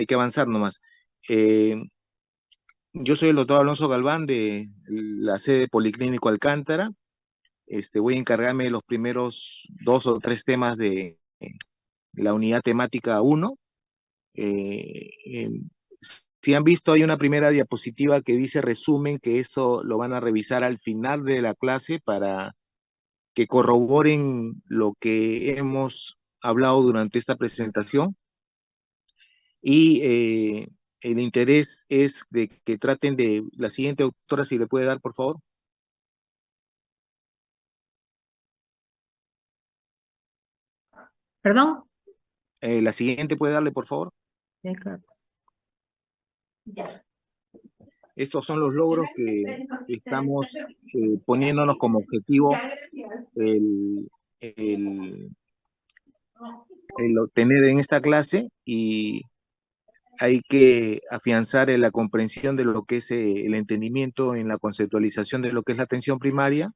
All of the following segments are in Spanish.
hay que avanzar nomás. Eh, yo soy el doctor Alonso Galván de la sede Policlínico Alcántara. Voy a encargarme de los primeros 2 o 3 temas de la unidad temática 1. Eh, eh, si han visto, hay una primera diapositiva que dice resumen, que eso lo van a revisar al final de la clase para que corroboren lo que hemos hablado durante esta presentación. Y el interés es de que traten de, la siguiente doctora, si le puede dar, por favor. Perdón. La siguiente puede darle, por favor. Sí, claro. Ya. Estos son los logros que estamos poniéndonos como objetivo el, el, el obtener en esta clase, y hay que afianzar en la comprensión de lo que es el entendimiento en la conceptualización de lo que es la atención primaria,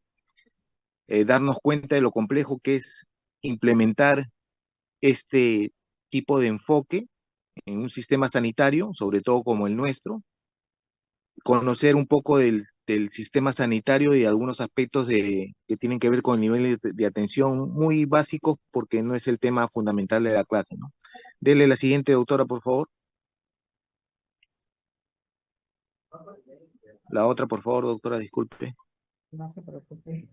darnos cuenta de lo complejo que es implementar este tipo de enfoque en un sistema sanitario, sobre todo como el nuestro, conocer un poco del sistema sanitario y algunos aspectos que tienen que ver con el nivel de atención muy básicos, porque no es el tema fundamental de la clase, ¿no? Dele la siguiente, doctora, por favor. La otra, por favor, doctora, disculpe. No se preocupe.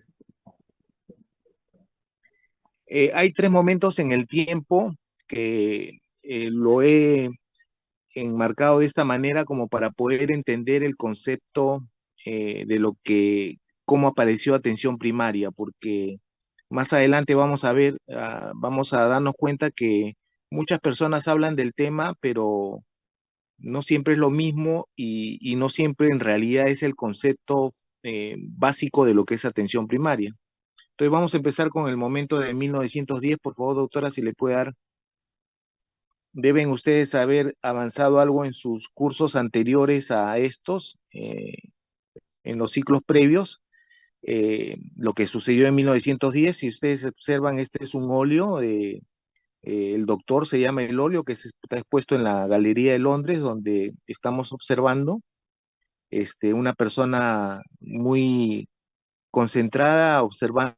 Hay 3 momentos en el tiempo que lo he enmarcado de esta manera como para poder entender el concepto de cómo apareció atención primaria, porque más adelante vamos a ver, vamos a darnos cuenta que muchas personas hablan del tema, pero no siempre es lo mismo, y no siempre en realidad es el concepto básico de lo que es atención primaria. Entonces vamos a empezar con el momento de 1910, por favor, doctora, si le puede dar. Deben ustedes haber avanzado algo en sus cursos anteriores a estos, en los ciclos previos. Lo que sucedió en 1910, si ustedes observan, este es un óleo, el doctor se llama el óleo, que está expuesto en la Galería de Londres, donde estamos observando una persona muy concentrada, observando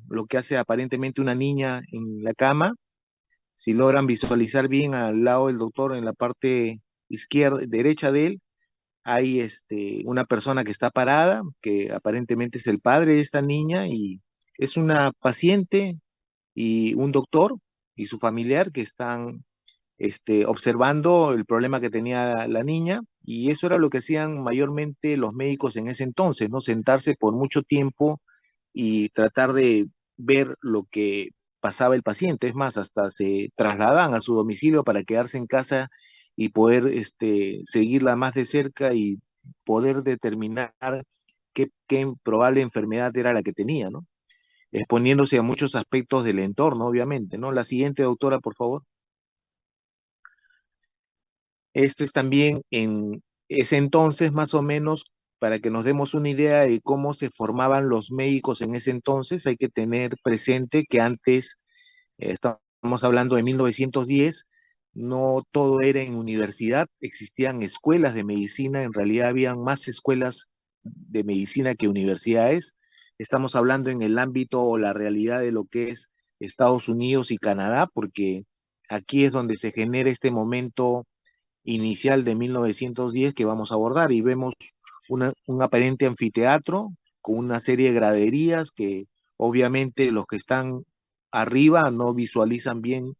lo que hace aparentemente una niña en la cama. Si logran visualizar bien al lado del doctor, en la parte izquierda, derecha de él, hay una persona que está parada, que aparentemente es el padre de esta niña, y es una paciente y un doctor y su familiar que están observando el problema que tenía la niña, y eso era lo que hacían mayormente los médicos en ese entonces, ¿no? Sentarse por mucho tiempo y tratar de ver lo que pasaba el paciente. Es más, hasta se trasladaban a su domicilio para quedarse en casa y poder seguirla más de cerca y poder determinar qué probable enfermedad era la que tenía, ¿no? Exponiéndose a muchos aspectos del entorno, obviamente, ¿no? La siguiente, doctora, por favor. Este es también en ese entonces, más o menos, para que nos demos una idea de cómo se formaban los médicos en ese entonces. Hay que tener presente que antes, estamos hablando de 1910, no todo era en universidad, existían escuelas de medicina, en realidad habían más escuelas de medicina que universidades. Estamos hablando en el ámbito o la realidad de lo que es Estados Unidos y Canadá, porque aquí es donde se genera este momento inicial de 1910 que vamos a abordar, y vemos un aparente anfiteatro con una serie de graderías que obviamente los que están arriba no visualizan bien,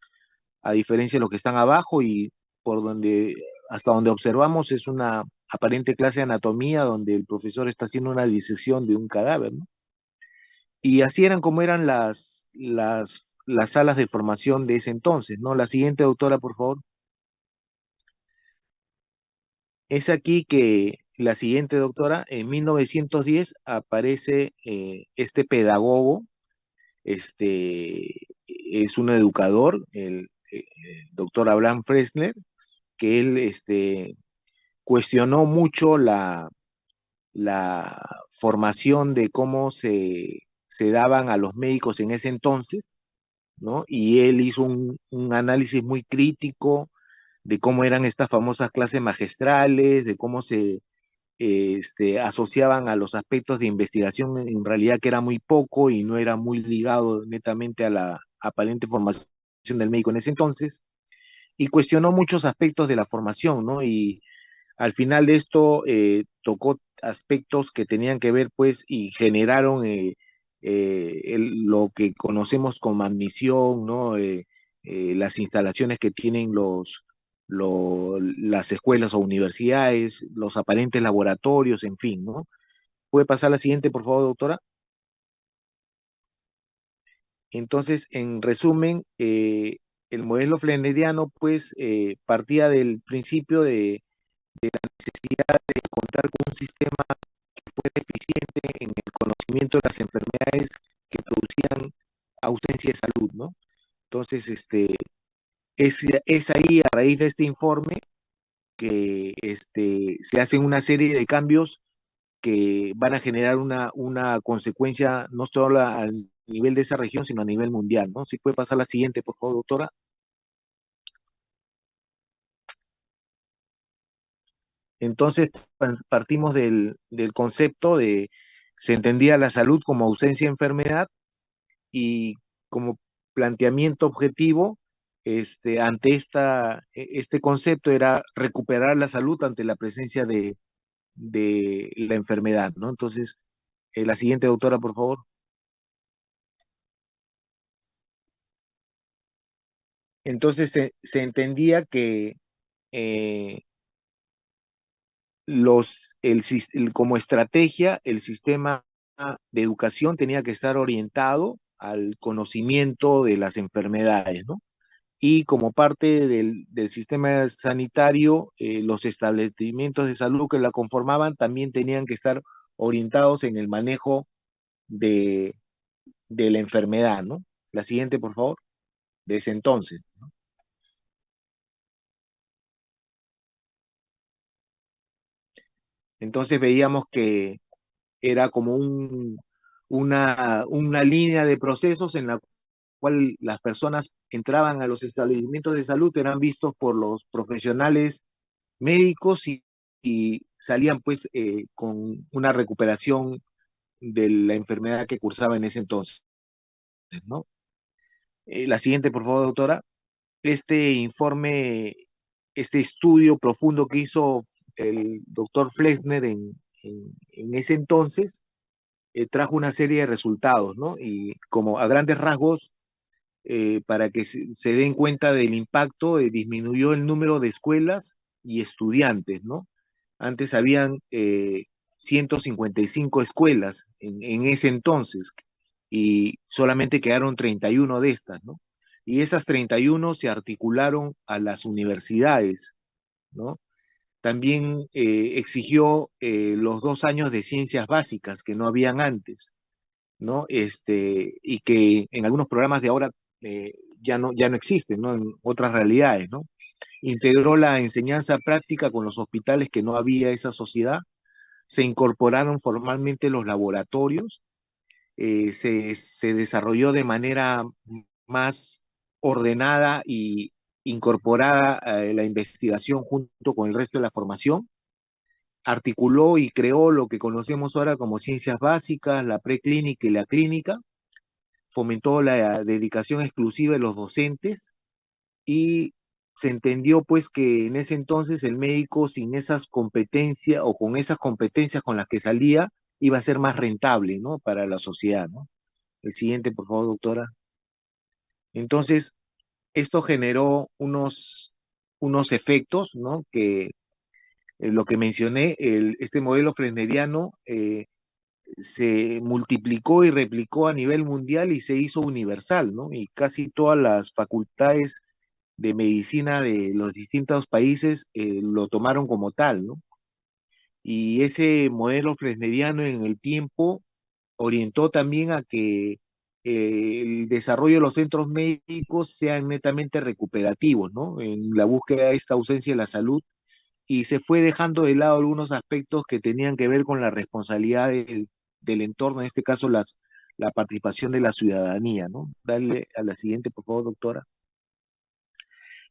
a diferencia de los que están abajo, y por donde, hasta donde observamos, es una aparente clase de anatomía donde el profesor está haciendo una disección de un cadáver, ¿no? Y así eran como eran las salas de formación de ese entonces, ¿no? La siguiente, doctora, por favor. Es aquí que la siguiente, doctora, en 1910 aparece este pedagogo, es un educador, el doctor Abraham Fresner, que él cuestionó mucho la formación de cómo se daban a los médicos en ese entonces, ¿no? Y él hizo un análisis muy crítico de cómo eran estas famosas clases magistrales, de cómo se asociaban a los aspectos de investigación, en realidad que era muy poco y no era muy ligado netamente a la aparente formación del médico en ese entonces, y cuestionó muchos aspectos de la formación, ¿no? Y al final de esto tocó aspectos que tenían que ver, pues, y generaron lo que conocemos como admisión, ¿no? Las instalaciones que tienen las escuelas o universidades, los aparentes laboratorios, en fin, ¿no? ¿Puede pasar la siguiente, por favor, doctora? Entonces, en resumen, el modelo flaneriano, pues, partía del principio de necesidad de contar con un sistema que fuera eficiente en el conocimiento de las enfermedades que producían ausencia de salud, ¿no? Entonces, es ahí, a raíz de este informe, que se hacen una serie de cambios que van a generar una consecuencia no solo al nivel de esa región, sino a nivel mundial, ¿no? Si puede pasar la siguiente, por favor, doctora. Entonces, partimos del concepto de, se entendía la salud como ausencia de enfermedad y como planteamiento objetivo, ante este concepto era recuperar la salud ante la presencia de la enfermedad, ¿no? Entonces, la siguiente, doctora, por favor. Entonces, se entendía que eh, como estrategia, el sistema de educación tenía que estar orientado al conocimiento de las enfermedades, ¿no? Y como parte del sistema sanitario, los establecimientos de salud que la conformaban también tenían que estar orientados en el manejo de, de la enfermedad, ¿no? La siguiente, por favor, de ese entonces. Entonces veíamos que era como una línea de procesos en la cual las personas entraban a los establecimientos de salud, eran vistos por los profesionales médicos y salían pues con una recuperación de la enfermedad que cursaba en ese entonces, ¿no? La siguiente, por favor, doctora. Este informe, este estudio profundo que hizo el doctor Flexner en ese entonces, trajo una serie de resultados, ¿no? Y como a grandes rasgos, para que se den cuenta del impacto, disminuyó el número de escuelas y estudiantes, ¿no? Antes habían 155 escuelas en ese entonces y solamente quedaron 31 de estas, ¿no? Y esas 31 se articularon a las universidades, ¿no? También exigió los 2 años de ciencias básicas que no habían antes, ¿no? Y que en algunos programas de ahora ya no existen, ¿no? En otras realidades, ¿no? Integró la enseñanza práctica con los hospitales que no había esa sociedad, se incorporaron formalmente los laboratorios, se desarrolló de manera más ordenada y incorporada la investigación junto con el resto de la formación, articuló y creó lo que conocemos ahora como ciencias básicas, la preclínica y la clínica, fomentó la dedicación exclusiva de los docentes y se entendió pues que en ese entonces el médico sin esas competencias o con esas competencias con las que salía iba a ser más rentable, ¿no? Para la sociedad, ¿no? El siguiente, por favor, doctora. Entonces, esto generó unos efectos, ¿no? Que lo que mencioné, este modelo fresneriano se multiplicó y replicó a nivel mundial y se hizo universal, ¿no? Y casi todas las facultades de medicina de los distintos países lo tomaron como tal, ¿no? Y ese modelo fresneriano en el tiempo orientó también a que el desarrollo de los centros médicos sean netamente recuperativos, ¿no? En la búsqueda de esta ausencia de la salud y se fue dejando de lado algunos aspectos que tenían que ver con la responsabilidad del entorno, en este caso la participación de la ciudadanía, ¿no? Dale a la siguiente, por favor, doctora.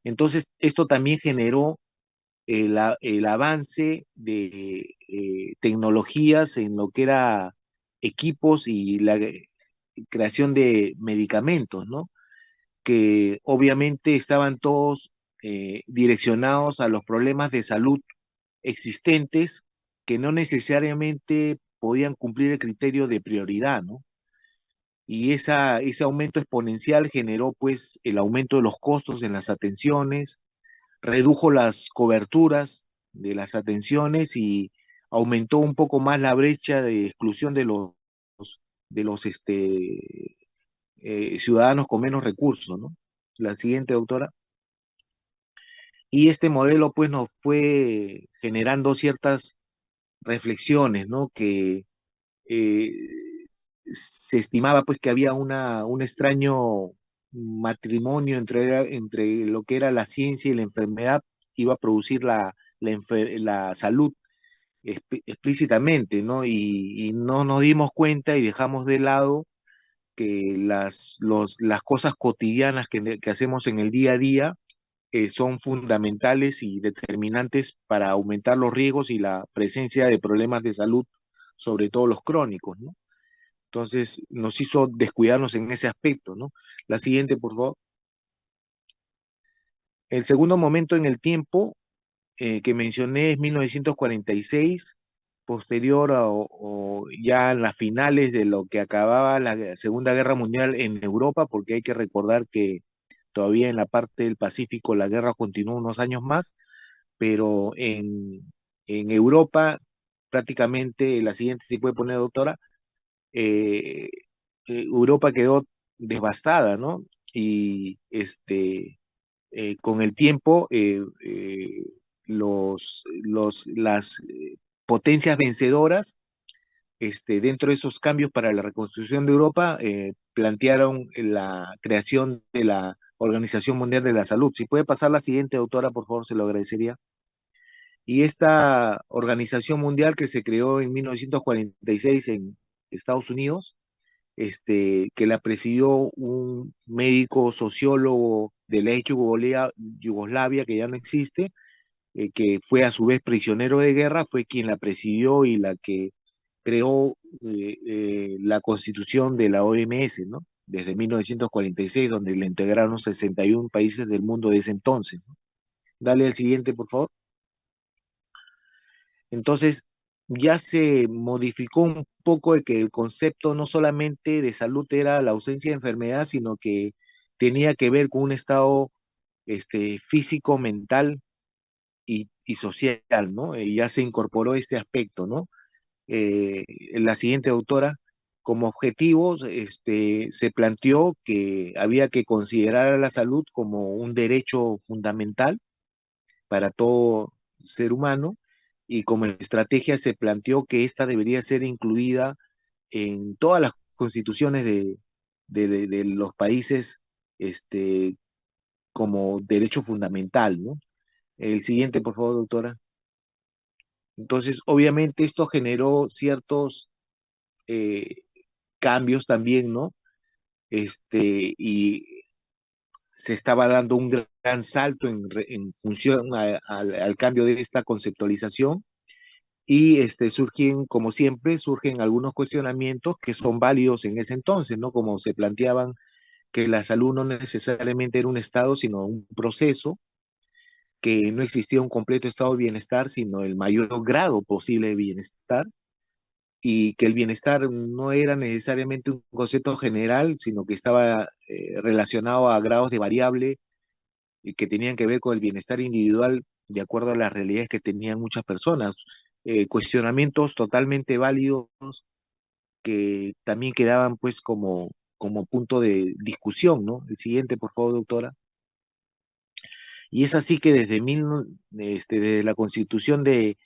Entonces, esto también generó el avance de tecnologías en lo que era equipos y la creación de medicamentos, ¿no? Que obviamente estaban todos direccionados a los problemas de salud existentes que no necesariamente podían cumplir el criterio de prioridad, ¿no? Y ese aumento exponencial generó pues el aumento de los costos en las atenciones, redujo las coberturas de las atenciones y aumentó un poco más la brecha de exclusión de los ciudadanos con menos recursos, ¿no? La siguiente, doctora. Y este modelo pues nos fue generando ciertas reflexiones, ¿no? Que eh, se estimaba pues que había un extraño matrimonio entre lo que era la ciencia y la enfermedad, iba a producir la salud explícitamente, ¿no? Y no nos dimos cuenta y dejamos de lado que las cosas cotidianas que hacemos en el día a día son fundamentales y determinantes para aumentar los riesgos y la presencia de problemas de salud, sobre todo los crónicos, ¿no? Entonces nos hizo descuidarnos en ese aspecto, ¿no? La siguiente, por favor. El segundo momento en el tiempo que mencioné es 1946, posterior o ya en las finales de lo que acababa la Segunda Guerra Mundial en Europa, porque hay que recordar que todavía en la parte del Pacífico la guerra continuó unos años más, pero en Europa prácticamente, la siguiente si puede poner, doctora, eh, Europa quedó devastada, ¿no? Y con el tiempo, las potencias vencedoras, dentro de esos cambios para la reconstrucción de Europa, plantearon la creación de la Organización Mundial de la Salud. Si puede pasar la siguiente, doctora, por favor, se lo agradecería. Y esta organización mundial que se creó en 1946 en Estados Unidos, que la presidió un médico sociólogo de la ex Yugoslavia, que ya no existe, que fue a su vez prisionero de guerra, fue quien la presidió y la que creó la constitución de la OMS, ¿no? Desde 1946, donde le integraron 61 países del mundo de ese entonces, ¿no? Dale al siguiente, por favor. Entonces, ya se modificó un poco de que el concepto no solamente de salud era la ausencia de enfermedad, sino que tenía que ver con un estado físico, mental y social, ¿no? Ya se incorporó este aspecto, ¿no? Eh, la siguiente autora, como objetivos, se planteó que había que considerar a la salud como un derecho fundamental para todo ser humano y como estrategia se planteó que esta debería ser incluida en todas las constituciones de los países este, como derecho fundamental, ¿no? El siguiente, por favor, doctora. Entonces, obviamente esto generó ciertos eh, cambios también, ¿no? Y se estaba dando un gran salto en función al cambio de esta conceptualización y surgen, como siempre, surgen algunos cuestionamientos que son válidos en ese entonces, ¿no? Como se planteaban que la salud no necesariamente era un estado, sino un proceso, que no existía un completo estado de bienestar, sino el mayor grado posible de bienestar, y que el bienestar no era necesariamente un concepto general, sino que estaba relacionado a grados de variable y que tenían que ver con el bienestar individual de acuerdo a las realidades que tenían muchas personas. Cuestionamientos totalmente válidos que también quedaban pues como punto de discusión, ¿no? El siguiente, por favor, doctora. Y es así que desde la constitución de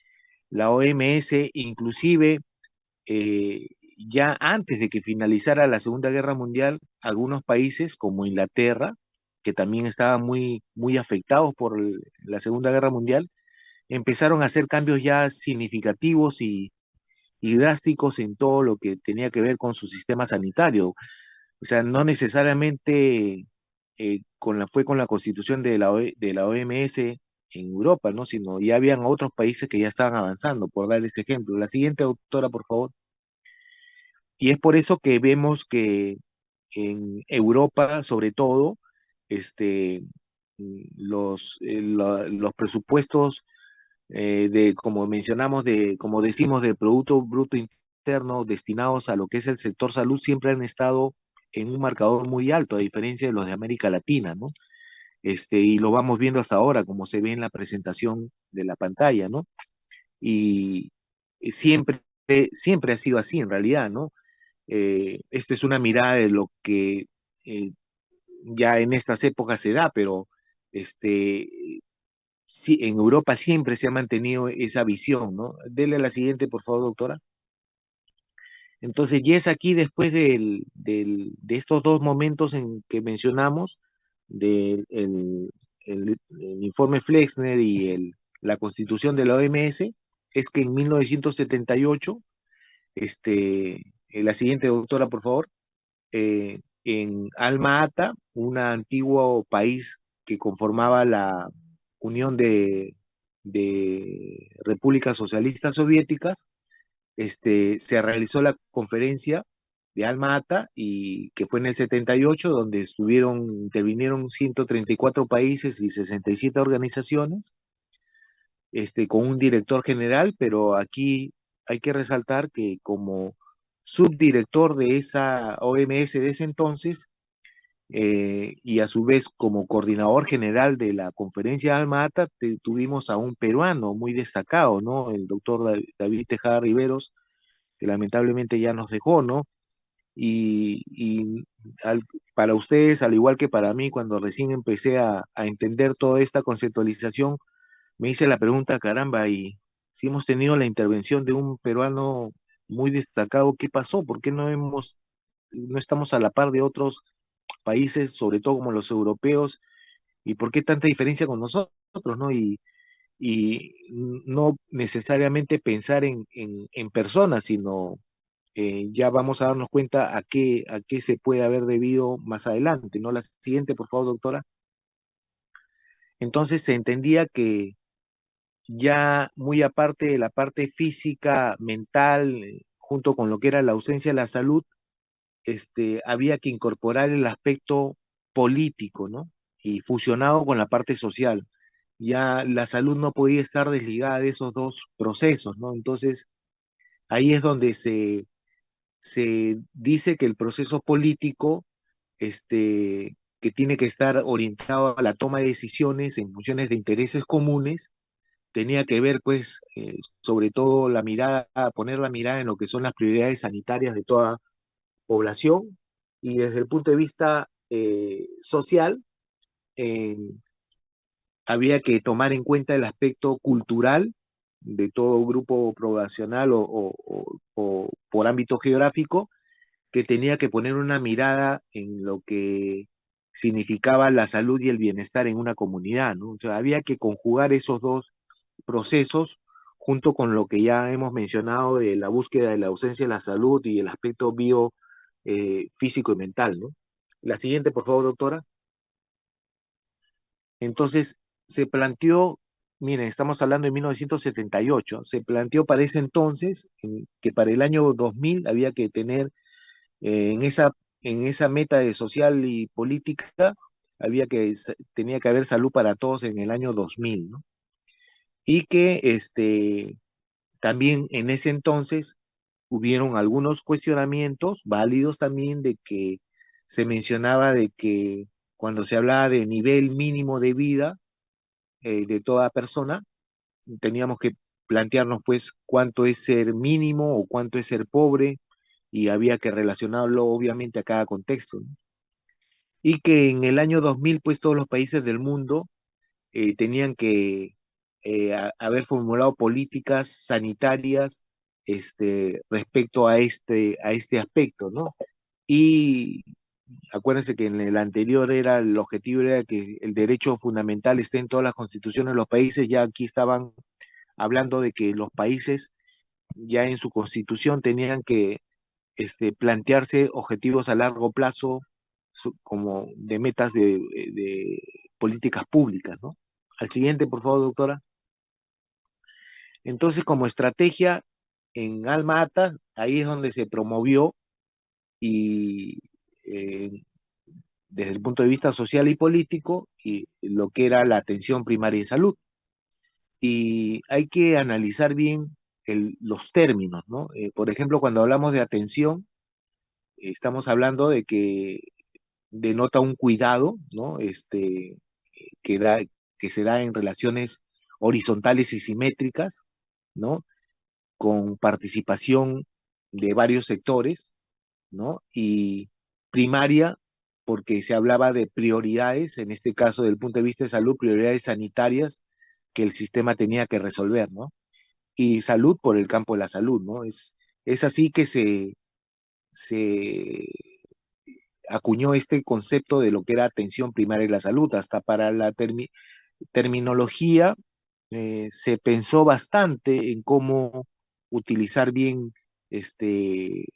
la OMS, inclusive eh, ya antes de que finalizara la Segunda Guerra Mundial, algunos países como Inglaterra, que también estaban muy afectados por la Segunda Guerra Mundial, empezaron a hacer cambios ya significativos y drásticos en todo lo que tenía que ver con su sistema sanitario. O sea, no necesariamente fue con la constitución de de la OMS en Europa, ¿no? Sino ya habían otros países que ya estaban avanzando, por dar ese ejemplo. La siguiente, doctora, por favor. Y es por eso que vemos que en Europa, sobre todo, este, los presupuestos como mencionamos, como decimos, de Producto Bruto Interno destinados a lo que es el sector salud, siempre han estado en un marcador muy alto, a diferencia de los de América Latina, ¿no? Y lo vamos viendo hasta ahora, como se ve en la presentación de la pantalla, ¿no? Y siempre, siempre ha sido así en realidad, ¿no? Esta es una mirada de lo que ya en estas épocas se da, pero este, sí, en Europa siempre se ha mantenido esa visión, ¿no? Dele a la siguiente, por favor, doctora. Entonces, ya es aquí después de estos dos momentos en que mencionamos, del el informe Flexner y la constitución de la OMS, es que en 1978, la siguiente, doctora, por favor, en Alma Ata, un antiguo país que conformaba la Unión de Repúblicas Socialistas Soviéticas, se realizó la conferencia de Alma Ata y que fue en el 78, donde intervinieron 134 países y 67 organizaciones, con un director general, pero aquí hay que resaltar que como subdirector de esa OMS de ese entonces, y a su vez como coordinador general de la conferencia de Alma Ata, tuvimos a un peruano muy destacado, ¿no? El doctor David Tejada Riveros, que lamentablemente ya nos dejó, ¿no? Y para ustedes, al igual que para mí, cuando recién empecé a entender toda esta conceptualización, me hice la pregunta, caramba, y si hemos tenido la intervención de un peruano muy destacado, ¿qué pasó? ¿Por qué no estamos a la par de otros países, sobre todo como los europeos, y por qué tanta diferencia con nosotros, ¿no? Y no necesariamente pensar en personas, sino ya vamos a darnos cuenta a qué se puede haber debido más adelante, ¿no? La siguiente, por favor, doctora. Entonces se entendía que ya muy aparte de la parte física, mental, junto con lo que era la ausencia de la salud, había que incorporar el aspecto político, ¿no? Y fusionado con la parte social. Ya la salud no podía estar desligada de esos dos procesos, ¿no? Entonces, ahí es donde se dice que el proceso político, que tiene que estar orientado a la toma de decisiones en funciones de intereses comunes, tenía que ver, pues, sobre todo poner la mirada en lo que son las prioridades sanitarias de toda población y desde el punto de vista social, eh, había que tomar en cuenta el aspecto cultural de todo grupo poblacional o por ámbito geográfico, que tenía que poner una mirada en lo que significaba la salud y el bienestar en una comunidad, ¿no? O sea, había que conjugar esos dos procesos junto con lo que ya hemos mencionado de la búsqueda de la ausencia de la salud y el aspecto físico y mental, ¿no? La siguiente, por favor, doctora. Entonces, se planteó, miren, estamos hablando de 1978, se planteó para ese entonces que para el año 2000 había que tener en esa meta de social y política, tenía que haber salud para todos en el año 2000, ¿no? Y que también en ese entonces hubieron algunos cuestionamientos válidos también de que se mencionaba de que cuando se hablaba de nivel mínimo de vida de toda persona, teníamos que plantearnos pues cuánto es ser mínimo o cuánto es ser pobre y había que relacionarlo obviamente a cada contexto, ¿no? Y que en el año 2000 pues todos los países del mundo tenían que haber formulado políticas sanitarias respecto a este aspecto, ¿no? Y acuérdense que en el anterior el objetivo era que el derecho fundamental esté en todas las constituciones de los países, ya aquí estaban hablando de que los países ya en su constitución tenían que plantearse objetivos a largo plazo como de metas de políticas públicas, ¿no? Al siguiente, por favor, doctora. Entonces, como estrategia en Alma Ata, ahí es donde se promovió y eh, desde el punto de vista social y político, y lo que era la atención primaria de salud. Y hay que analizar bien los términos, ¿no? Por ejemplo, cuando hablamos de atención, estamos hablando de que denota un cuidado, ¿no? Que da, que se da en relaciones horizontales y simétricas, ¿no? Con participación de varios sectores, ¿no? Y primaria, porque se hablaba de prioridades, en este caso, desde el punto de vista de salud, prioridades sanitarias que el sistema tenía que resolver, ¿no? Y salud por el campo de la salud, ¿no? Es así que se acuñó este concepto de lo que era atención primaria de la salud. Hasta para la terminología se pensó bastante en cómo utilizar bien este,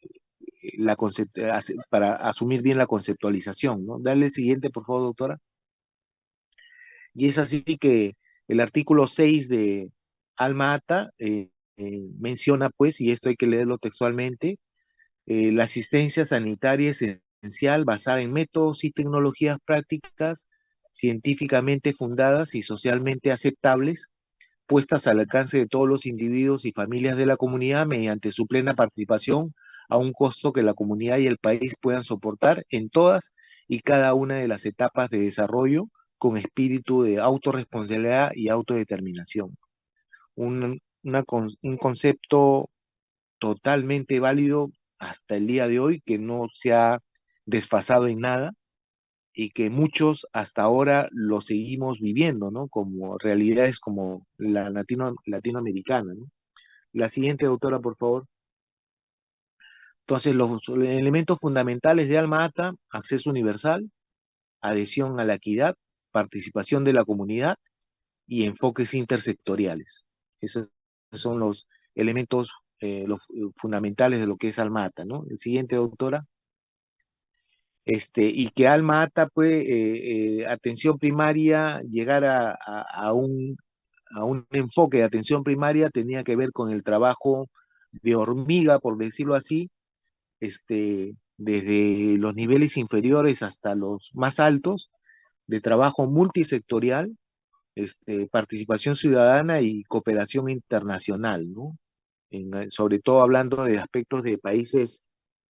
para asumir bien la conceptualización, ¿no? Dale el siguiente, por favor, doctora. Y es así que el artículo 6 de Alma Ata menciona, pues, y esto hay que leerlo textualmente, la asistencia sanitaria es esencial basada en métodos y tecnologías prácticas científicamente fundadas y socialmente aceptables, puestas al alcance de todos los individuos y familias de la comunidad mediante su plena participación a un costo que la comunidad y el país puedan soportar en todas y cada una de las etapas de desarrollo con espíritu de autorresponsabilidad y autodeterminación. Un concepto totalmente válido hasta el día de hoy, que no se ha desfasado en nada y que muchos hasta ahora lo seguimos viviendo, ¿no? Como realidades como la latinoamericana, ¿no? La siguiente, doctora, por favor. Entonces, los elementos fundamentales de Alma Ata: acceso universal, adhesión a la equidad, participación de la comunidad y enfoques intersectoriales. Esos son los elementos fundamentales de lo que es Alma Ata, ¿no? El siguiente, doctora. Y que Alma Ata, pues, atención primaria, llegar a un enfoque de atención primaria tenía que ver con el trabajo de hormiga, por decirlo así, desde los niveles inferiores hasta los más altos, de trabajo multisectorial, participación ciudadana y cooperación internacional, ¿no? Sobre todo hablando de aspectos de países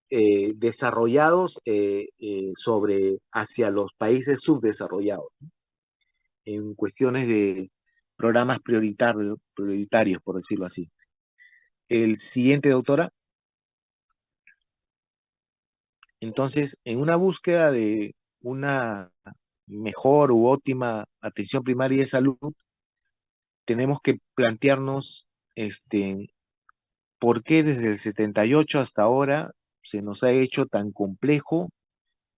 desarrollados sobre hacia los países subdesarrollados, ¿no? En cuestiones de programas prioritarios, por decirlo así. El siguiente, doctora. Entonces, en una búsqueda de una mejor u óptima atención primaria de salud, tenemos que plantearnos por qué desde el 78 hasta ahora se nos ha hecho tan complejo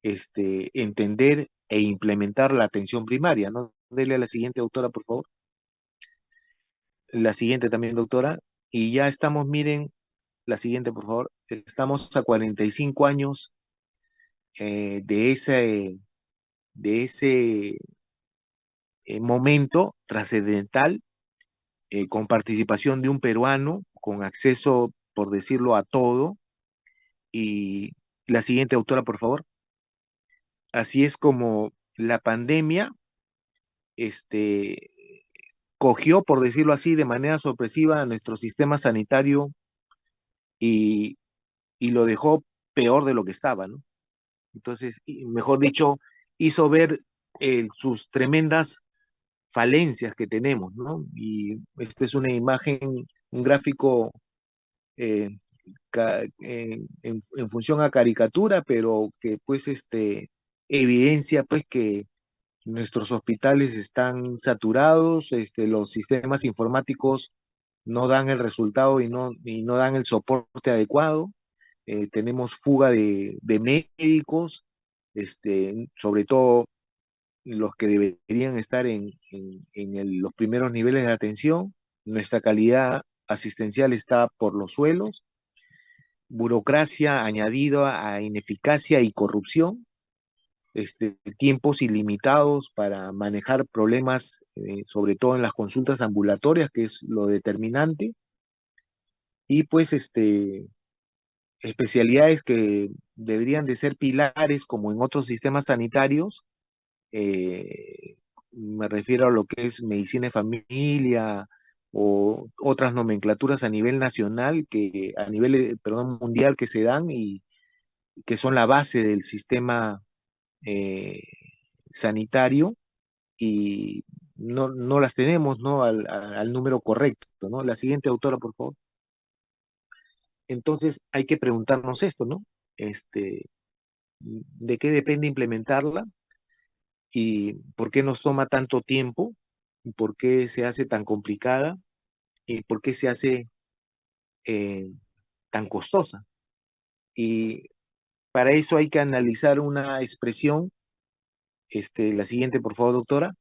entender e implementar la atención primaria, ¿no? Dele a la siguiente, doctora, por favor. La siguiente también, doctora. Y ya estamos, miren, la siguiente, por favor. Estamos a 45 años de ese momento trascendental, con participación de un peruano, con acceso, por decirlo, a todo. Y la siguiente, doctora, por favor. Así es como la pandemia, este, cogió, por decirlo así, de manera sorpresiva a nuestro sistema sanitario y, y lo dejó peor de lo que estaba, ¿no? Entonces, mejor dicho, hizo ver sus tremendas falencias que tenemos, ¿no? Y esta es una imagen, un gráfico eh, en función a caricatura, pero que pues evidencia pues que nuestros hospitales están saturados, los sistemas informáticos no dan el resultado y no dan el soporte adecuado. Tenemos fuga de médicos, sobre todo los que deberían estar en los primeros niveles de atención. Nuestra calidad asistencial está por los suelos, burocracia añadida a ineficacia y corrupción, tiempos ilimitados para manejar problemas, sobre todo en las consultas ambulatorias, que es lo determinante, y pues especialidades que deberían de ser pilares como en otros sistemas sanitarios. Me refiero a lo que es medicina de familia o otras nomenclaturas a nivel nacional, a nivel, perdón, mundial, que se dan y que son la base del sistema eh, sanitario, y no las tenemos, ¿no? Al número correcto, ¿no? La siguiente, autora, por favor. Entonces hay que preguntarnos esto, ¿no? ¿De qué depende implementarla? ¿Y por qué nos toma tanto tiempo? ¿Y por qué se hace tan complicada? ¿Y por qué se hace eh, tan costosa? Y para eso hay que analizar una expresión, la siguiente, por favor, doctora,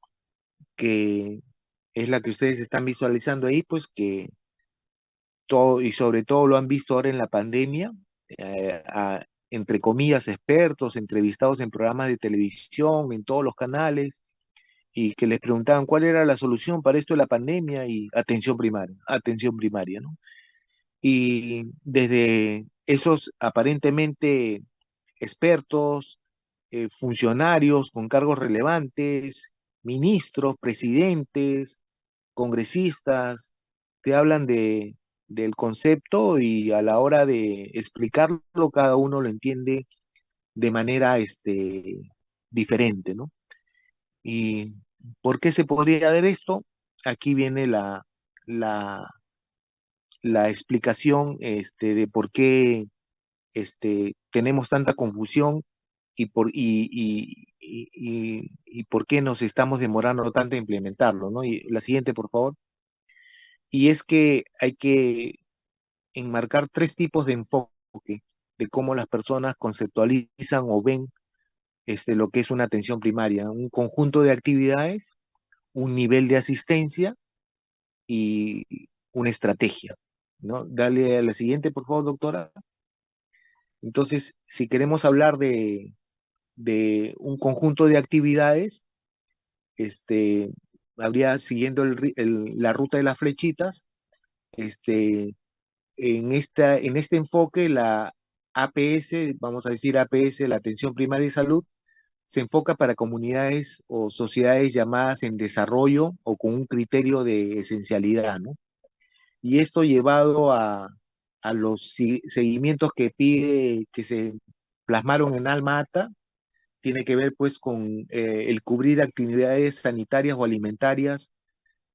que es la que ustedes están visualizando ahí, pues que todo, y sobre todo lo han visto ahora en la pandemia, entre comillas, expertos entrevistados en programas de televisión, en todos los canales, y que les preguntaban cuál era la solución para esto de la pandemia, y atención primaria, ¿no? Y desde esos aparentemente expertos, funcionarios con cargos relevantes, ministros, presidentes, congresistas, te hablan del concepto, y a la hora de explicarlo, cada uno lo entiende de manera diferente, ¿no? ¿Y por qué se podría dar esto? Aquí viene la, la explicación, de por qué tenemos tanta confusión, y por qué nos estamos demorando tanto en implementarlo, ¿no? Y la siguiente, por favor. Y es que hay que enmarcar tres tipos de enfoque de cómo las personas conceptualizan o ven lo que es una atención primaria: un conjunto de actividades, un nivel de asistencia y una estrategia, ¿no? Dale a la siguiente, por favor, doctora. Entonces, si queremos hablar de un conjunto de actividades, este, habría, siguiendo la ruta de las flechitas, este, en este enfoque, la APS, vamos a decir APS, la atención primaria de salud, se enfoca para comunidades o sociedades llamadas en desarrollo o con un criterio de esencialidad, ¿no? Y esto llevado a los seguimientos que pide, que se plasmaron en Alma Ata, tiene que ver pues con el cubrir actividades sanitarias o alimentarias,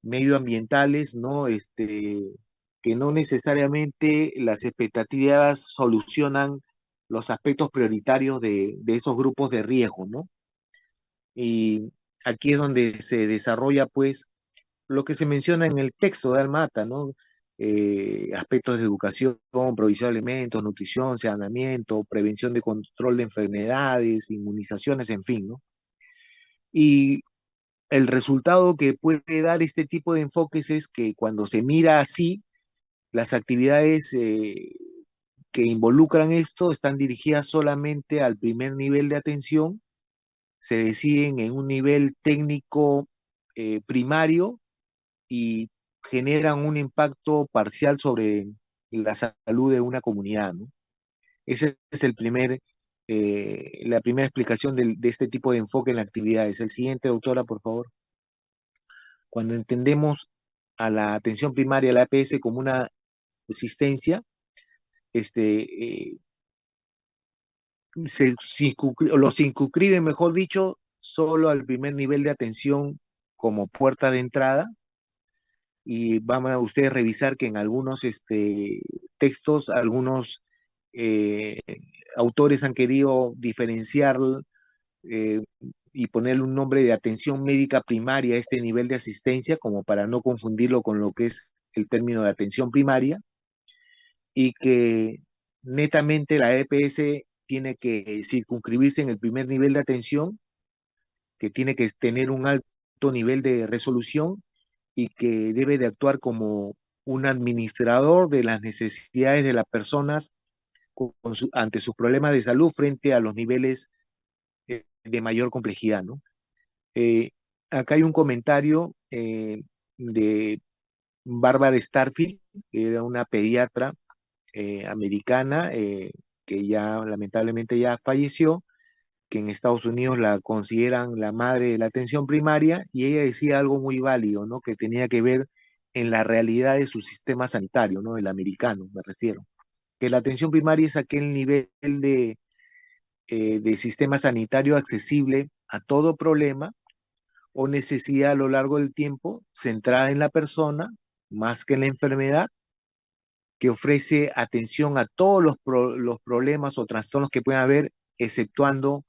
medioambientales, ¿no? Que no necesariamente las expectativas solucionan los aspectos prioritarios de esos grupos de riesgo, ¿no? Y aquí es donde se desarrolla pues lo que se menciona en el texto de Almata, ¿no? Aspectos de educación, provisión de alimentos, nutrición, saneamiento, prevención de control de enfermedades, inmunizaciones, en fin, ¿no? Y el resultado que puede dar este tipo de enfoques es que cuando se mira así, las actividades que involucran esto están dirigidas solamente al primer nivel de atención, se deciden en un nivel técnico primario, y generan un impacto parcial sobre la salud de una comunidad, ¿no? Ese es la primera explicación de este tipo de enfoque en la actividad. Es el siguiente, doctora, por favor. Cuando entendemos a la atención primaria, la APS, como una asistencia, este, lo circunscribe, mejor dicho, solo al primer nivel de atención como puerta de entrada, y van a ustedes revisar que en algunos textos, algunos eh, autores han querido diferenciar eh, y ponerle un nombre de atención médica primaria a este nivel de asistencia, como para no confundirlo con lo que es el término de atención primaria, y que netamente la EPS tiene que circunscribirse en el primer nivel de atención, que tiene que tener un alto nivel de resolución, y que debe de actuar como un administrador de las necesidades de las personas ante sus problemas de salud frente a los niveles de mayor complejidad, ¿no? Acá hay un comentario de Barbara Starfield, que era una pediatra americana que ya lamentablemente ya falleció, que en Estados Unidos la consideran la madre de la atención primaria, y ella decía algo muy válido, ¿no? Que tenía que ver en la realidad de su sistema sanitario, ¿no? El americano, me refiero. Que la atención primaria es aquel nivel de sistema sanitario accesible a todo problema o necesidad a lo largo del tiempo, centrada en la persona más que en la enfermedad, que ofrece atención a todos los problemas o trastornos que pueden haber, exceptuando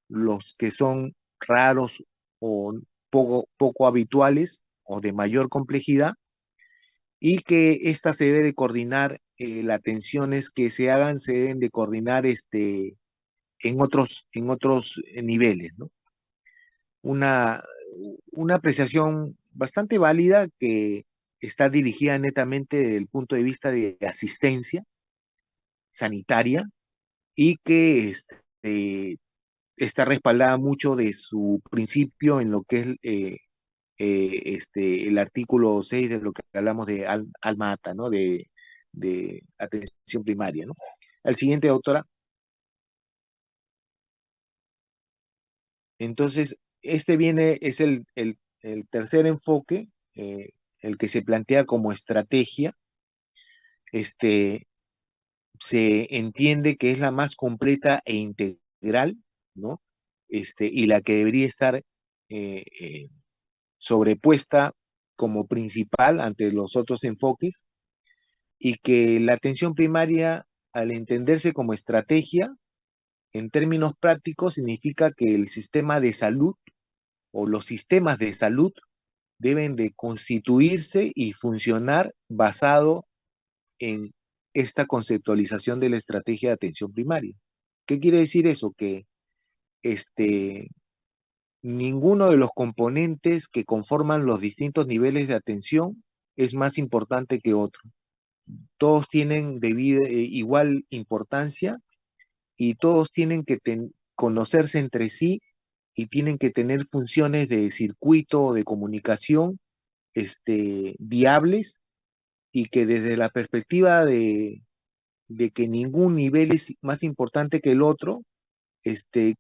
los que son raros o poco habituales o de mayor complejidad, y que esta se debe de coordinar, las atenciones que se hagan se deben de coordinar en otros niveles, ¿no? Una, una apreciación bastante válida que está dirigida netamente desde el punto de vista de asistencia sanitaria y que está respaldada mucho de su principio en lo que es el artículo 6 de lo que hablamos de Alma Ata, ¿no? De atención primaria, ¿no? Al siguiente, doctora. Entonces, es el tercer enfoque, el que se plantea como estrategia. Este, Se entiende que es la más completa e integral, ¿no? Y la que debería estar sobrepuesta como principal ante los otros enfoques, y que la atención primaria, al entenderse como estrategia, en términos prácticos, significa que el sistema de salud o los sistemas de salud deben de constituirse y funcionar basado en esta conceptualización de la estrategia de atención primaria. ¿Qué quiere decir eso? Que este, ninguno de los componentes que conforman los distintos niveles de atención es más importante que otro. Todos tienen igual importancia, y todos tienen que conocerse entre sí, y tienen que tener funciones de circuito o de comunicación viables, y que desde la perspectiva de que ningún nivel es más importante que el otro,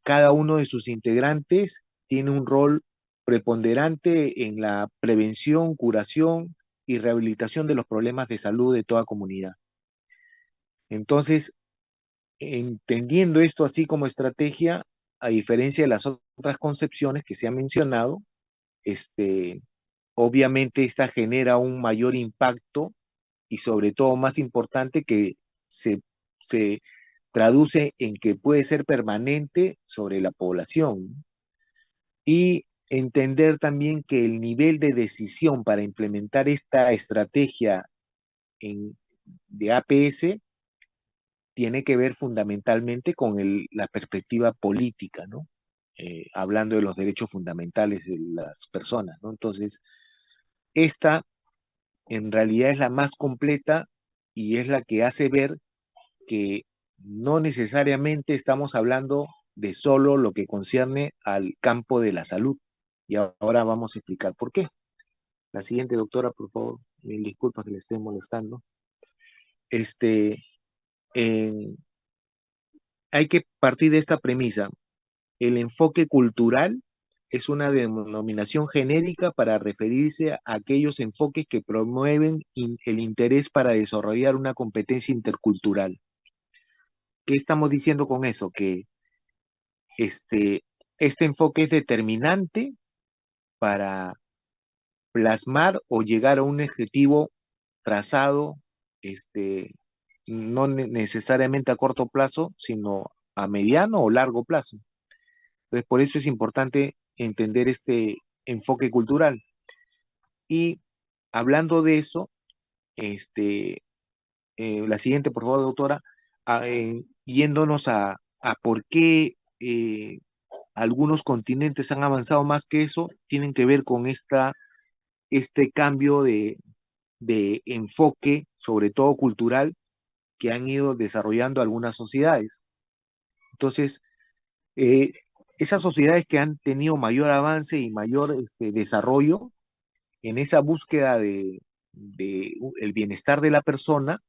cada uno de sus integrantes tiene un rol preponderante en la prevención, curación y rehabilitación de los problemas de salud de toda comunidad. Entonces, entendiendo esto así como estrategia, a diferencia de las otras concepciones que se han mencionado, obviamente esta genera un mayor impacto, y sobre todo más importante, que se, se traduce en que puede ser permanente sobre la población. Y entender también que el nivel de decisión para implementar esta estrategia de APS tiene que ver fundamentalmente con la perspectiva política, ¿no? Hablando de los derechos fundamentales de las personas, ¿no? Entonces, esta en realidad es la más completa, y es la que hace ver que no necesariamente estamos hablando de solo lo que concierne al campo de la salud. Y ahora vamos a explicar por qué. La siguiente, doctora, por favor. Mil disculpas que le esté molestando. Este, en- Hay que partir de esta premisa. El enfoque cultural es una denominación genérica para referirse a aquellos enfoques que promueven el interés para desarrollar una competencia intercultural. ¿Qué estamos diciendo con eso? Que este, este enfoque es determinante para plasmar o llegar a un objetivo trazado, no necesariamente a corto plazo, sino a mediano o largo plazo. Entonces, por eso es importante entender este enfoque cultural. Y hablando de eso, la siguiente, por favor, doctora, yéndonos a por qué algunos continentes han avanzado más que eso, tienen que ver con este cambio de enfoque, sobre todo cultural, que han ido desarrollando algunas sociedades. Entonces, esas sociedades que han tenido mayor avance y mayor desarrollo en esa búsqueda de el bienestar de la persona,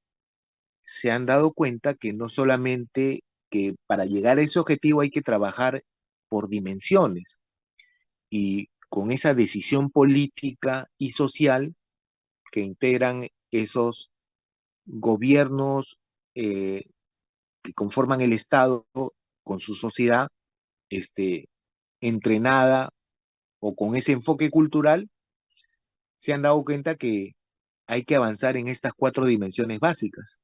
se han dado cuenta que no solamente que para llegar a ese objetivo hay que trabajar por dimensiones y con esa decisión política y social que integran esos gobiernos eh, que conforman el Estado con su sociedad entrenada o con ese enfoque cultural, se han dado cuenta que hay que avanzar en estas cuatro dimensiones básicas.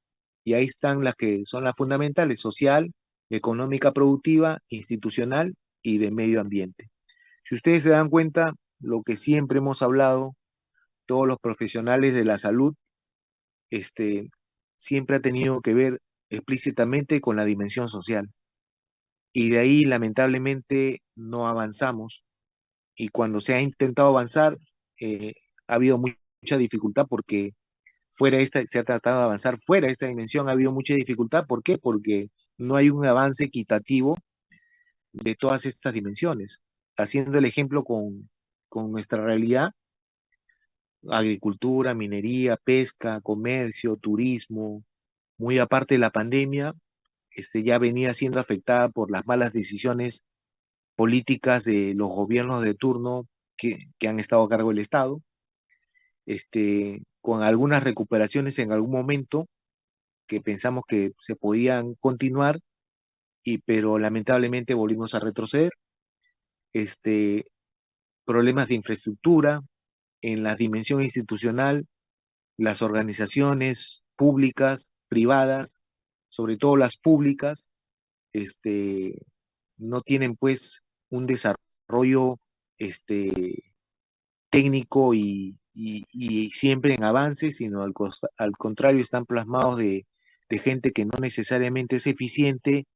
Y ahí están las que son las fundamentales: social, económica productiva, institucional y de medio ambiente. Si ustedes se dan cuenta, lo que siempre hemos hablado, todos los profesionales de la salud, siempre ha tenido que ver explícitamente con la dimensión social. Y de ahí, lamentablemente, no avanzamos. Y cuando se ha intentado avanzar, ha habido mucha dificultad porque se ha tratado de avanzar fuera de esta dimensión, ha habido mucha dificultad. ¿Por qué? Porque no hay un avance equitativo de todas estas dimensiones. Haciendo el ejemplo con nuestra realidad, agricultura, minería, pesca, comercio, turismo, muy aparte de la pandemia, ya venía siendo afectada por las malas decisiones políticas de los gobiernos de turno que han estado a cargo del Estado, con algunas recuperaciones en algún momento que pensamos que se podían continuar, pero lamentablemente volvimos a retroceder. Este, Problemas de infraestructura en la dimensión institucional, las organizaciones públicas, privadas, sobre todo las públicas, no tienen pues un desarrollo técnico y siempre en avance, sino al contrario están plasmados de gente que no necesariamente es eficiente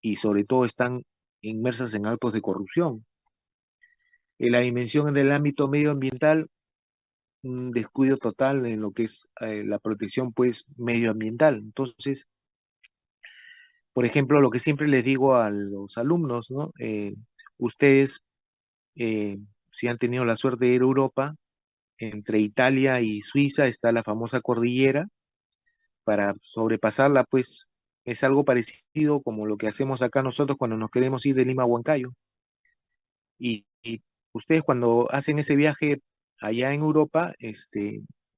y sobre todo están inmersas en actos de corrupción. En la dimensión del ámbito medioambiental, un descuido total en lo que es la protección pues medioambiental. Entonces, por ejemplo, lo que siempre les digo a los alumnos, ¿no? Ustedes, eh, si han tenido la suerte de ir a Europa, entre Italia y Suiza está la famosa cordillera. Para sobrepasarla, pues es algo parecido como lo que hacemos acá nosotros cuando nos queremos ir de Lima a Huancayo. Y ustedes cuando hacen ese viaje allá en Europa,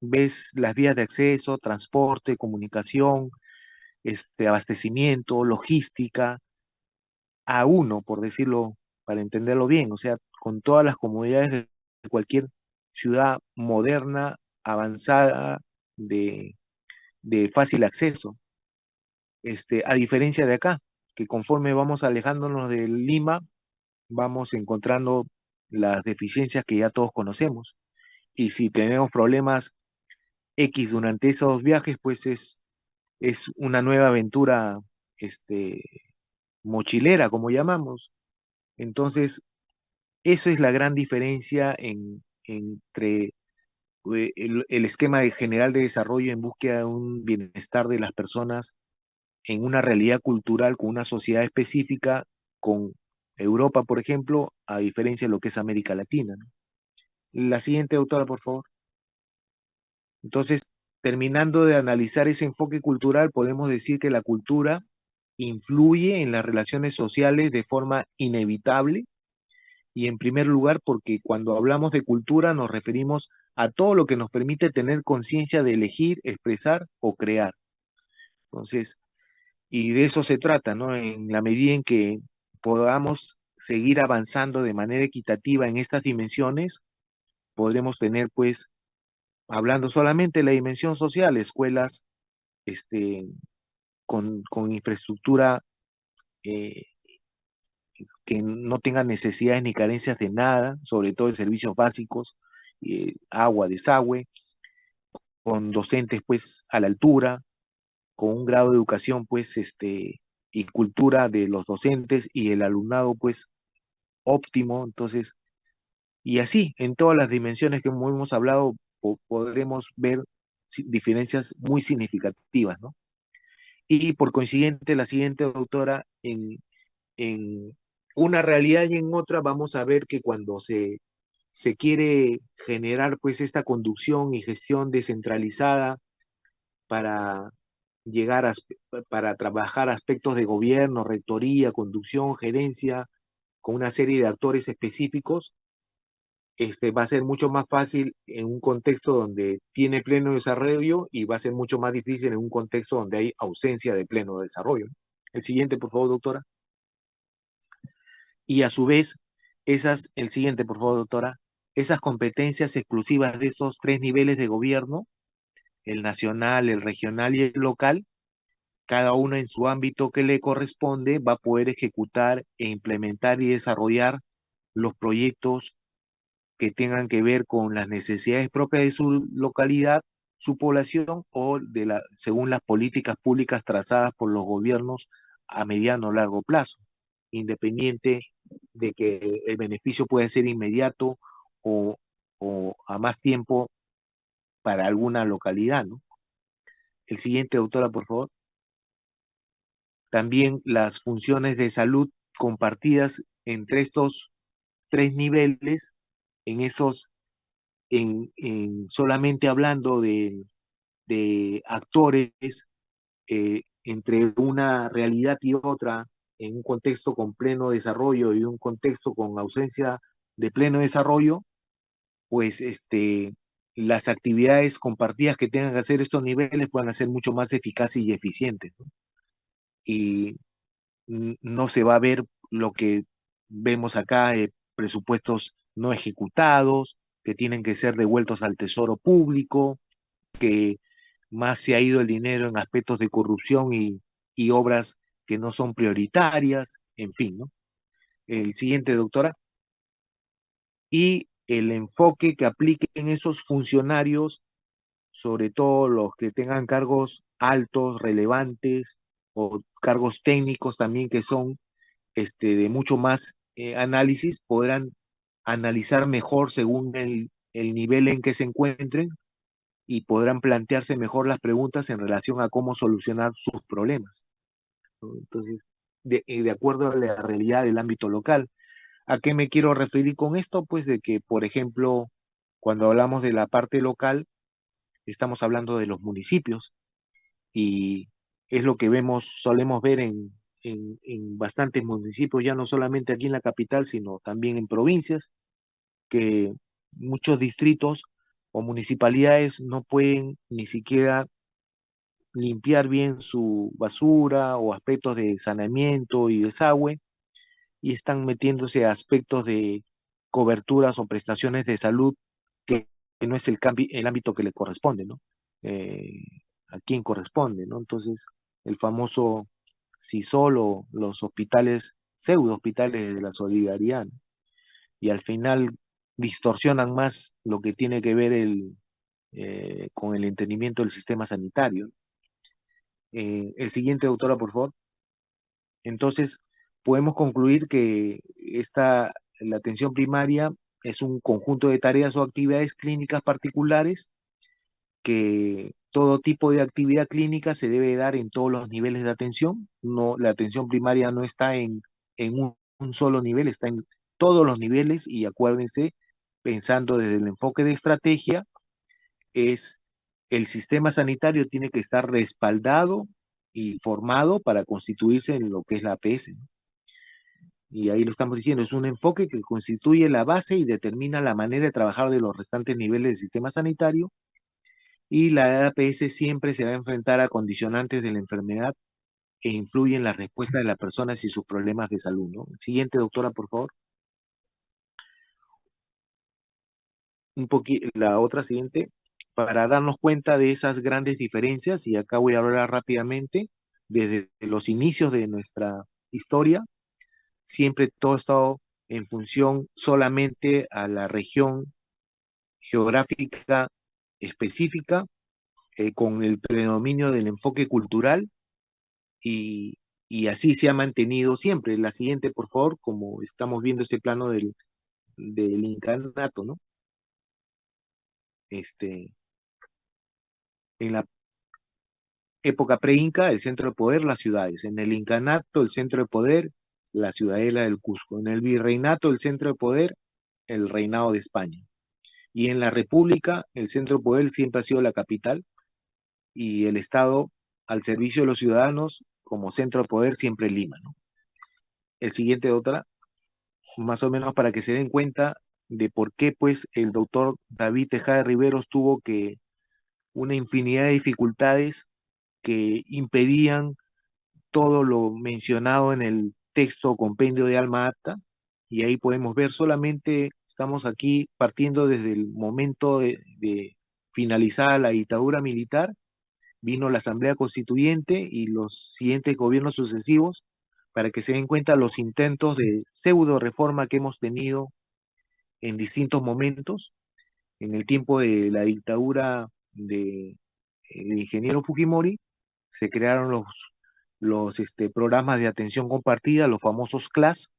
ves las vías de acceso, transporte, comunicación, abastecimiento, logística, a uno, por decirlo, para entenderlo bien, o sea, con todas las comodidades de cualquier ciudad moderna, avanzada, de fácil acceso. A diferencia de acá, que conforme vamos alejándonos de Lima, vamos encontrando las deficiencias que ya todos conocemos. Y si tenemos problemas X durante esos viajes, pues es una nueva aventura, este, mochilera, como llamamos. Entonces, eso es la gran diferencia entre el esquema general de desarrollo en búsqueda de un bienestar de las personas en una realidad cultural con una sociedad específica, con Europa, por ejemplo, a diferencia de lo que es América Latina, ¿no? La siguiente, autora, por favor. Entonces, terminando de analizar ese enfoque cultural, podemos decir que la cultura influye en las relaciones sociales de forma inevitable y en primer lugar porque cuando hablamos de cultura nos referimos a todo lo que nos permite tener conciencia de elegir, expresar o crear. Entonces, y de eso se trata, ¿no? En la medida en que podamos seguir avanzando de manera equitativa en estas dimensiones, podremos tener, pues, hablando solamente de la dimensión social, escuelas este, con infraestructura eh, que no tengan necesidades ni carencias de nada, sobre todo en servicios básicos, agua, desagüe, con docentes, pues, a la altura, con un grado de educación, pues, y cultura de los docentes y el alumnado, pues, óptimo. Entonces, y así, en todas las dimensiones que hemos hablado, podremos ver diferencias muy significativas, ¿no? Y por consiguiente, la siguiente autora, en una realidad y en otra vamos a ver que cuando se quiere generar pues esta conducción y gestión descentralizada para llegar para trabajar aspectos de gobierno, rectoría, conducción, gerencia, con una serie de actores específicos, va a ser mucho más fácil en un contexto donde tiene pleno desarrollo y va a ser mucho más difícil en un contexto donde hay ausencia de pleno desarrollo. El siguiente, por favor, doctora. Y a su vez, el siguiente, por favor, doctora, esas competencias exclusivas de estos tres niveles de gobierno, el nacional, el regional y el local, cada uno en su ámbito que le corresponde, va a poder ejecutar e implementar y desarrollar los proyectos que tengan que ver con las necesidades propias de su localidad, su población o según las políticas públicas trazadas por los gobiernos a mediano o largo plazo, independiente de que el beneficio pueda ser inmediato o, o a más tiempo para alguna localidad, ¿no? El siguiente, doctora, por favor. También las funciones de salud compartidas entre estos tres niveles, en esos, solamente hablando de actores entre una realidad y otra, en un contexto con pleno desarrollo y un contexto con ausencia de pleno desarrollo, pues las actividades compartidas que tengan que hacer estos niveles puedan ser mucho más eficaces y eficientes, ¿no? Y no se va a ver lo que vemos acá, presupuestos no ejecutados, que tienen que ser devueltos al tesoro público, que más se ha ido el dinero en aspectos de corrupción y obras que no son prioritarias, en fin, ¿no? El siguiente, doctora. Y el enfoque que apliquen esos funcionarios, sobre todo los que tengan cargos altos, relevantes, o cargos técnicos también que son de mucho más análisis, podrán analizar mejor según el nivel en que se encuentren y podrán plantearse mejor las preguntas en relación a cómo solucionar sus problemas, ¿no? Entonces, de acuerdo a la realidad del ámbito local. ¿A qué me quiero referir con esto? Pues de que, por ejemplo, cuando hablamos de la parte local, estamos hablando de los municipios y es lo que solemos ver en bastantes municipios, ya no solamente aquí en la capital, sino también en provincias, que muchos distritos o municipalidades no pueden ni siquiera limpiar bien su basura o aspectos de saneamiento y desagüe y están metiéndose a aspectos de coberturas o prestaciones de salud que no es el ámbito que le corresponde, ¿no? Eh, a quién corresponde, ¿no? Entonces, el famoso CISOL o los hospitales, pseudo hospitales de la solidaridad, ¿no? Y al final distorsionan más lo que tiene que ver con el entendimiento del sistema sanitario. El siguiente, doctora, por favor. Entonces, podemos concluir que la atención primaria es un conjunto de tareas o actividades clínicas particulares que todo tipo de actividad clínica se debe dar en todos los niveles de atención. No, la atención primaria no está en un solo nivel, está en todos los niveles y acuérdense, pensando desde el enfoque de estrategia, es el sistema sanitario tiene que estar respaldado y formado para constituirse en lo que es la APS, ¿no? Y ahí lo estamos diciendo, es un enfoque que constituye la base y determina la manera de trabajar de los restantes niveles del sistema sanitario y la APS siempre se va a enfrentar a condicionantes de la enfermedad que influyen en la respuesta de las personas y sus problemas de salud, ¿no? Siguiente, doctora, por favor. La otra siguiente, para darnos cuenta de esas grandes diferencias, y acá voy a hablar rápidamente, desde los inicios de nuestra historia, siempre todo ha estado en función solamente a la región geográfica específica, con el predominio del enfoque cultural y, y así se ha mantenido siempre. La siguiente, por favor, como estamos viendo ese plano del incanato, ¿no? En la época pre-inca, el centro de poder, las ciudades. En el incanato, el centro de poder la ciudadela del Cusco. En el virreinato, el centro de poder, el reinado de España. Y en la república, el centro de poder siempre ha sido la capital y el Estado al servicio de los ciudadanos como centro de poder siempre Lima, ¿no? El siguiente, doctora, más o menos para que se den cuenta de por qué pues el doctor David Tejada Riveros tuvo que una infinidad de dificultades que impedían todo lo mencionado en el texto o compendio de Alma Ata, y ahí podemos ver solamente, estamos aquí partiendo desde el momento de finalizada la dictadura militar, vino la Asamblea Constituyente y los siguientes gobiernos sucesivos, para que se den cuenta los intentos de pseudo reforma que hemos tenido en distintos momentos. En el tiempo de la dictadura del ingeniero Fujimori, se crearon los programas de atención compartida, los famosos CLAS,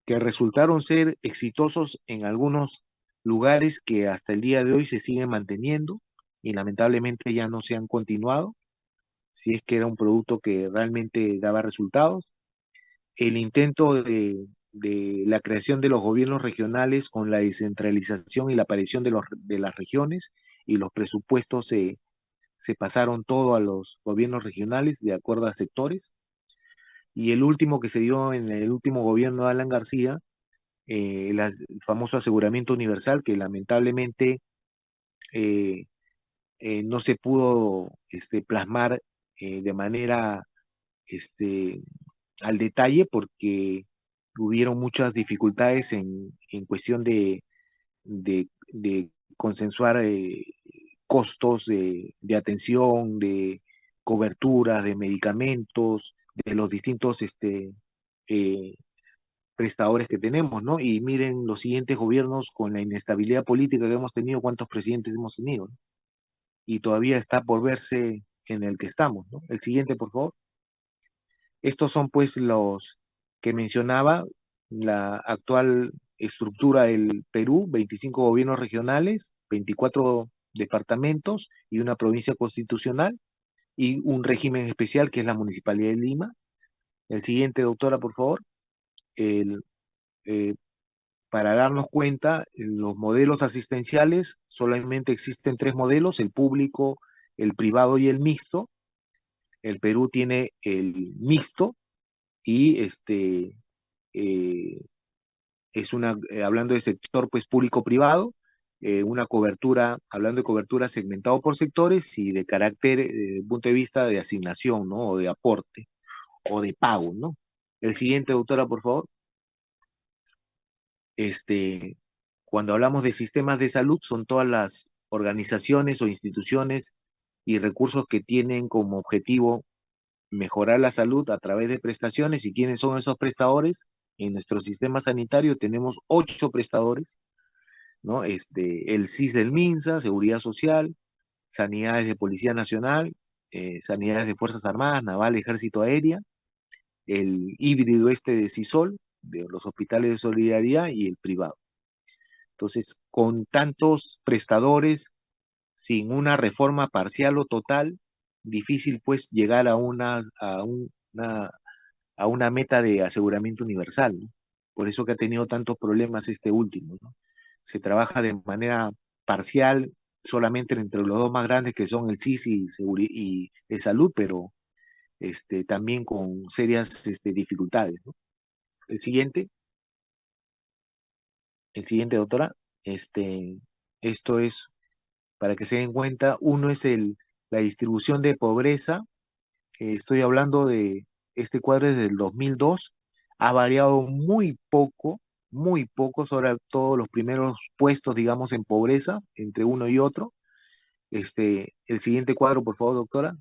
que resultaron ser exitosos en algunos lugares que hasta el día de hoy se siguen manteniendo y lamentablemente ya no se han continuado, si es que era un producto que realmente daba resultados. El intento de la creación de los gobiernos regionales con la descentralización y la aparición de las regiones y los presupuestos se pasaron todo a los gobiernos regionales de acuerdo a sectores. Y el último que se dio en el último gobierno de Alan García, el famoso aseguramiento universal, que lamentablemente eh, no se pudo plasmar de manera este, al detalle porque hubieron muchas dificultades en cuestión de consensuar costos de atención, de cobertura, de medicamentos, de los distintos eh, prestadores que tenemos, ¿no? Y miren los siguientes gobiernos con la inestabilidad política que hemos tenido, cuántos presidentes hemos tenido, ¿no? Y todavía está por verse en el que estamos, ¿no? El siguiente, por favor. Estos son pues los que mencionaba, la actual estructura del Perú: 25 gobiernos regionales, 24 departamentos y una provincia constitucional y un régimen especial que es la Municipalidad de Lima. El siguiente, doctora, por favor. El, eh, para darnos cuenta, en los modelos asistenciales solamente existen tres modelos: el público, el privado y el mixto. El Perú tiene el mixto y eh, es hablando de sector pues público-privado, una cobertura, hablando de cobertura segmentado por sectores y de carácter, punto de vista de asignación, ¿no? O de aporte, o de pago, ¿no? El siguiente, doctora, por favor. Este, Cuando hablamos de sistemas de salud, son todas las organizaciones o instituciones y recursos que tienen como objetivo mejorar la salud a través de prestaciones. ¿Y quiénes son esos prestadores? En nuestro sistema sanitario tenemos 8 prestadores, ¿no? El SIS del MINSA, Seguridad Social, Sanidades de Policía Nacional, Sanidades de Fuerzas Armadas, Naval, Ejército Aérea, el híbrido de CISOL, de los hospitales de solidaridad y el privado. Entonces, con tantos prestadores, sin una reforma parcial o total, difícil pues llegar a una meta de aseguramiento universal, ¿no? Por eso que ha tenido tantos problemas este último, ¿no? Se trabaja de manera parcial, solamente entre los dos más grandes que son el CIS y el Salud, pero también con serias dificultades, ¿no? El siguiente, el siguiente, doctora. Esto es para que se den cuenta. Uno es la distribución de pobreza. Estoy hablando de este cuadro desde el 2002. Ha variado muy poco, sobre todo los primeros puestos, digamos, en pobreza, entre uno y otro. El siguiente cuadro, por favor, doctora.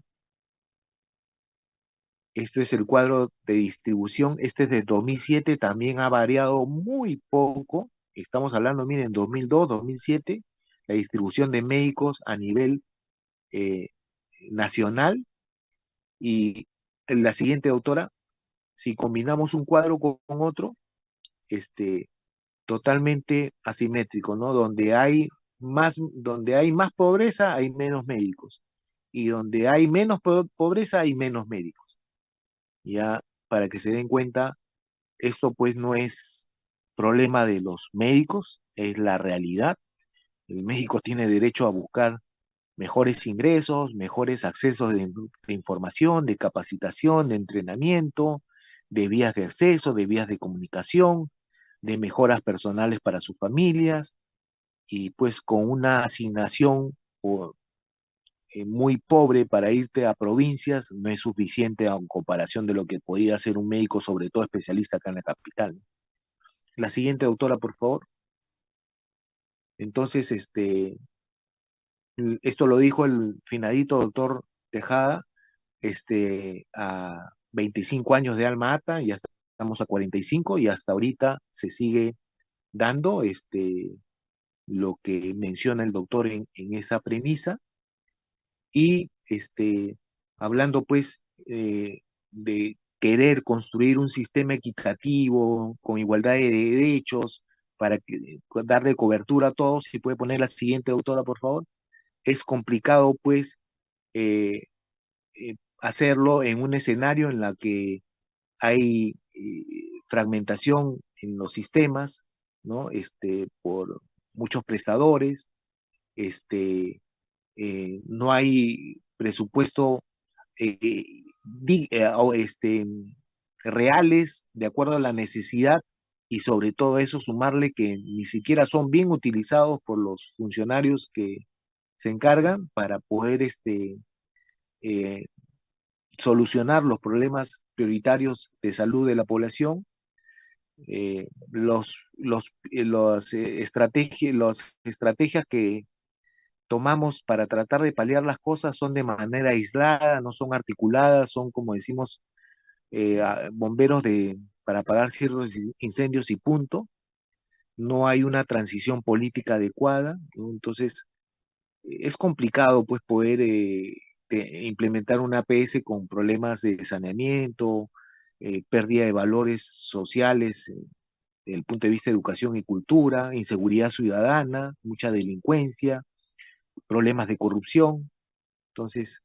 Este es el cuadro de distribución. Este es de 2007, también ha variado muy poco. Estamos hablando, miren, 2002, 2007, la distribución de médicos a nivel eh, nacional. Y la siguiente, doctora, si combinamos un cuadro con otro, este, totalmente asimétrico, ¿no? Donde hay más pobreza, hay menos médicos. Y donde hay menos pobreza, hay menos médicos. Ya, para que se den cuenta Esto pues no es problema de los médicos, es la realidad. El médico tiene derecho a buscar mejores ingresos, mejores accesos de información, de capacitación, de entrenamiento, de vías de acceso, de vías de comunicación, de mejoras personales para sus familias y pues con una asignación muy pobre para irte a provincias no es suficiente en comparación de lo que podía hacer un médico, sobre todo especialista acá en la capital. La siguiente, doctora, por favor. Entonces, esto lo dijo el finadito doctor Tejada, a 25 años de alma ata, ya estamos a 45 y hasta ahorita se sigue dando lo que menciona el doctor en esa premisa y hablando pues de querer construir un sistema equitativo con igualdad de derechos para darle cobertura a todos, si puede poner la siguiente doctora por favor, es complicado pues hacerlo en un escenario en la que hay fragmentación en los sistemas, ¿no? Por muchos prestadores, no hay presupuesto reales de acuerdo a la necesidad y sobre todo eso sumarle que ni siquiera son bien utilizados por los funcionarios que se encargan para poder eh, solucionar los problemas prioritarios de salud de la población. Las estrategias que tomamos para tratar de paliar las cosas son de manera aislada, no son articuladas, son como decimos bomberos para apagar ciertos incendios y punto. No hay una transición política adecuada, ¿no? Entonces es complicado pues poder implementar una APS con problemas de saneamiento, pérdida de valores sociales desde el punto de vista de educación y cultura, inseguridad ciudadana, mucha delincuencia, problemas de corrupción. Entonces,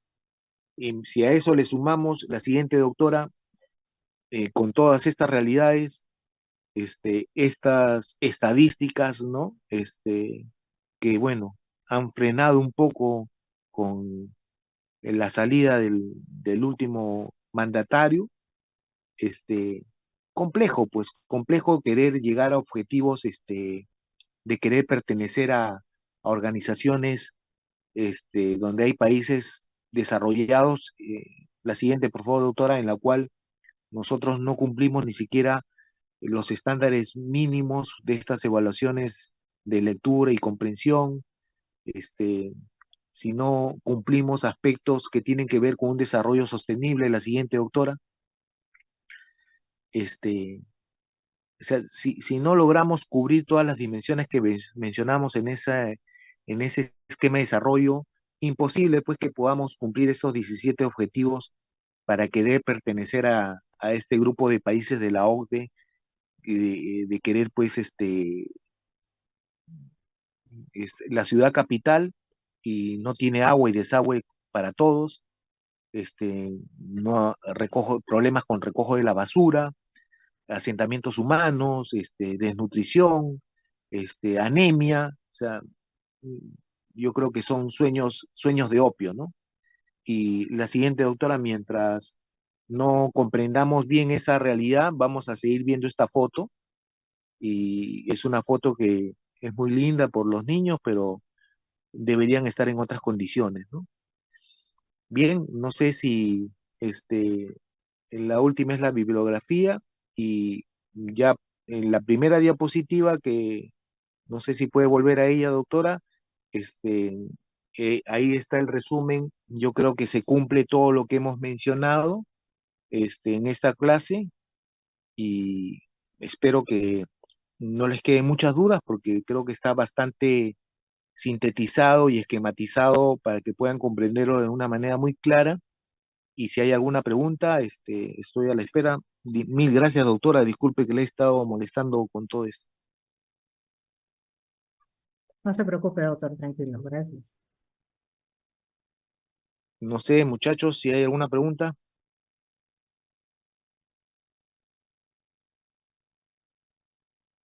si a eso le sumamos la siguiente doctora, con todas estas realidades, estas estadísticas, ¿no? Que bueno, han frenado un poco con la salida del último mandatario, complejo, pues complejo querer llegar a objetivos, de querer pertenecer a organizaciones, donde hay países desarrollados. La siguiente, por favor, doctora, en la cual nosotros no cumplimos ni siquiera los estándares mínimos de estas evaluaciones de lectura y comprensión, este, si no cumplimos aspectos que tienen que ver con un desarrollo sostenible. La siguiente, doctora, este, o sea, si no logramos cubrir todas las dimensiones que mencionamos en ese esquema de desarrollo, imposible pues que podamos cumplir esos 17 objetivos para querer pertenecer a este grupo de países de la OCDE, de querer pues es la ciudad capital y no tiene agua y desagüe para todos, no recojo problemas con recojo de la basura, asentamientos humanos, desnutrición, anemia, o sea, yo creo que son sueños de opio, ¿no? Y la siguiente, doctora, mientras no comprendamos bien esa realidad, vamos a seguir viendo esta foto, y es una foto que es muy linda por los niños, pero deberían estar en otras condiciones, ¿no? Bien, no sé si la última es la bibliografía y ya en la primera diapositiva, que no sé si puede volver a ella, doctora, este, ahí está el resumen. Yo creo que se cumple todo lo que hemos mencionado en esta clase y espero que no les queden muchas dudas porque creo que está bastante sintetizado y esquematizado para que puedan comprenderlo de una manera muy clara. Y si hay alguna pregunta, estoy a la espera. Mil gracias, doctora. Disculpe que le he estado molestando con todo esto. No se preocupe, doctor, tranquilo, gracias. No sé, muchachos, si hay alguna pregunta.